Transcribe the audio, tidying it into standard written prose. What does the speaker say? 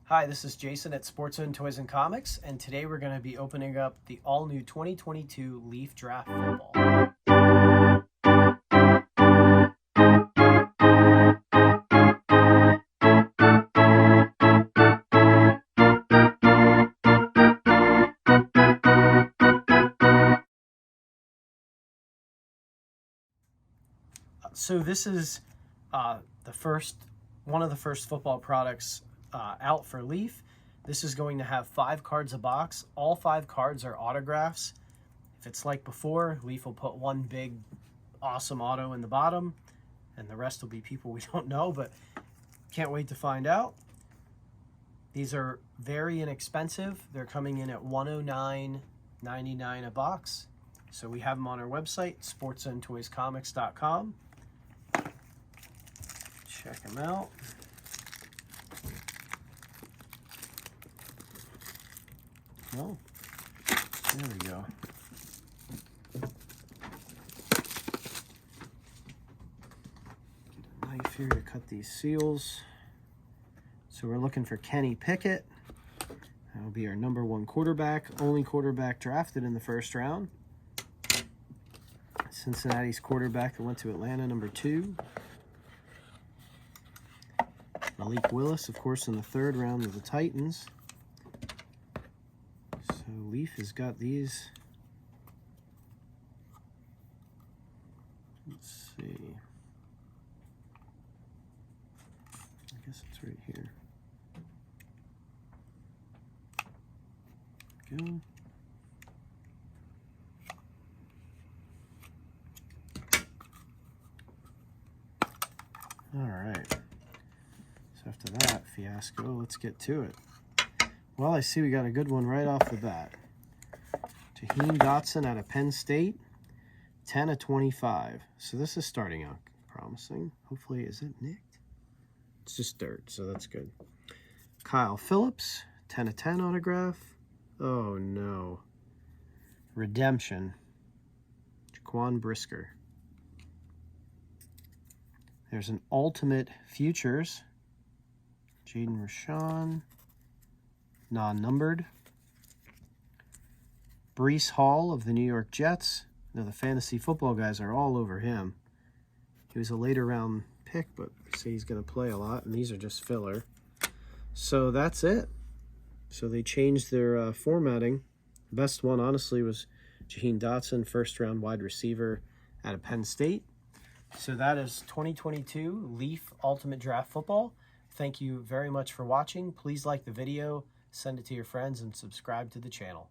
Hi, this is Jason at Sports Zone Toys and Comics, and today we're going to be opening up the all-new 2022 Leaf Draft Football. So this is one of the first football products out for Leaf. This is going to have 5 cards a box. All 5 cards are autographs. If it's like before, Leaf will put one big awesome auto in the bottom, and the rest will be people we don't know, but can't wait to find out. These are very inexpensive. They're coming in at $109.99 a box. So we have them on our website, sportszonetoyscomics.com. Check them out. Oh, there we go. Get a knife here to cut these seals. So we're looking for Kenny Pickett. That will be our #1 quarterback, only quarterback drafted in the first round. Cincinnati's quarterback that went to Atlanta, #2. Malik Willis, of course, in the 3rd round with the Titans. So Leaf has got these. Let's see. I guess it's right here. Go. All right. So after that fiasco, let's get to it. Well, I see we got a good one right off the bat. Jaheim Dotson out of Penn State, 10/25. So this is starting out promising. Hopefully, is it nicked? It's just dirt, so that's good. Kyle Phillips, 10/10 autograph. Oh no. Redemption. Jaquan Brisker. There's an Ultimate Futures. Jaden Rashawn. Non-numbered. Breece Hall of the New York Jets. Now the fantasy football guys are all over him. He was a later round pick, but they say he's going to play a lot, and these are just filler. So that's it. So they changed their formatting. The best one, honestly, was Jaheim Dotson, 1st round wide receiver out of Penn State. So that is 2022 Leaf Ultimate Draft Football. Thank you very much for watching. Please like the video, send it to your friends, and subscribe to the channel.